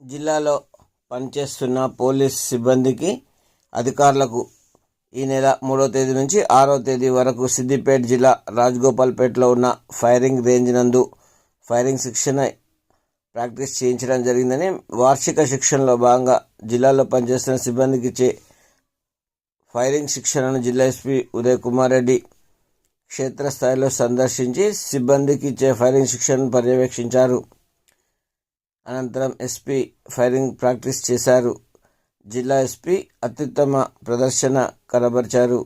జిల్లాలో పనిచేస్తున్న పోలీస్ సిబ్బందికి, అధికారులకు ఈ నెల 3వ తేదీ నుంచి 6వ తేదీ వరకు సిద్దిపేట జిల్లా రాజగోపాల్పేటలో ఉన్న ఫైరింగ్ రేంజ్ నందు ఫైరింగ్ శిక్షణ ప్రాక్టీస్ చేయించడం జరిగిందని, వార్షిక శిక్షణలో భాగంగా జిల్లాలో పనిచేస్తున్న సిబ్బందికి ఇచ్చే ఫైరింగ్ శిక్షణను జిల్లా ఎస్పీ ఉదయ్ కుమార్ రెడ్డి క్షేత్రస్థాయిలో సందర్శించి సిబ్బందికి ఇచ్చే ఫైరింగ్ శిక్షణను పర్యవేక్షించారు. అనంతరం ఎస్పీ ఫైరింగ్ ప్రాక్టీస్ చేశారు. జిల్లా ఎస్పీ అత్యుత్తమ ప్రదర్శన కనబరిచారు.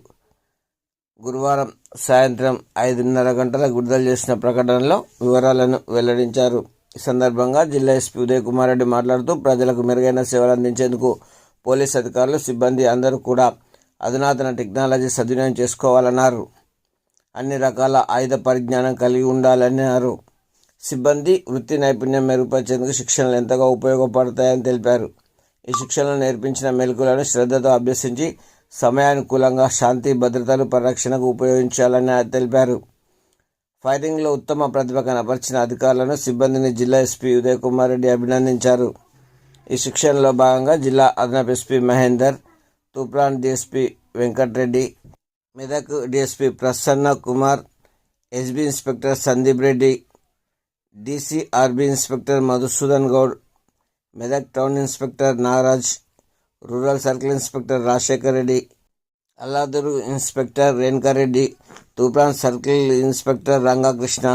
గురువారం సాయంత్రం 5:30 గంటలకు విడుదల చేసిన ప్రకటనలో వివరాలను వెల్లడించారు. ఈ సందర్భంగా జిల్లా ఎస్పీ ఉదయ్ కుమార్ రెడ్డి మాట్లాడుతూ, ప్రజలకు మెరుగైన సేవలు అందించేందుకు పోలీస్ అధికారులు, సిబ్బంది అందరూ కూడా అధునాతన టెక్నాలజీ సద్వినియోగం చేసుకోవాలన్నారు. అన్ని రకాల ఆయుధ పరిజ్ఞానం కలిగి ఉండాలన్నారు. సిబ్బంది వృత్తి నైపుణ్యం మెరుగుపరిచేందుకు శిక్షణలు ఎంతగా ఉపయోగపడతాయని తెలిపారు. ఈ శిక్షణలు నేర్పించిన మెలకువలను శ్రద్ధతో అభ్యసించి సమయానుకూలంగా శాంతి భద్రతలు పరిరక్షణకు ఉపయోగించాలని తెలిపారు. ఫైరింగ్లో ఉత్తమ ప్రతిభ కనపరిచిన అధికారులను, సిబ్బందిని జిల్లా ఎస్పీ ఉదయ్ కుమార్ రెడ్డి అభినందించారు. ఈ శిక్షణలో భాగంగా జిల్లా అదనపు SP Mahender, Toopran DSP Venkatareddy, Medak DSP Prasanna Kumar, SB inspector Sandeep Reddy, DCRB inspector Madhusudan Goud, Medak town inspector Nagaraj, rural circle inspector Rajasekhar Reddy, Alladuru inspector Renukareddy, Toopran circle inspector Rangakrishna,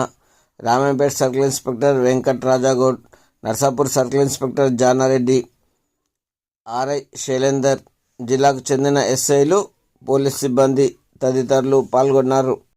Ramampet circle inspector Venkat Rajagoud, Narsapur circle inspector Janareddy, RI Shailender, జిల్లాకు చెందిన ఎస్ఐలు, పోలీస్ సిబ్బంది తదితరులు పాల్గొన్నారు.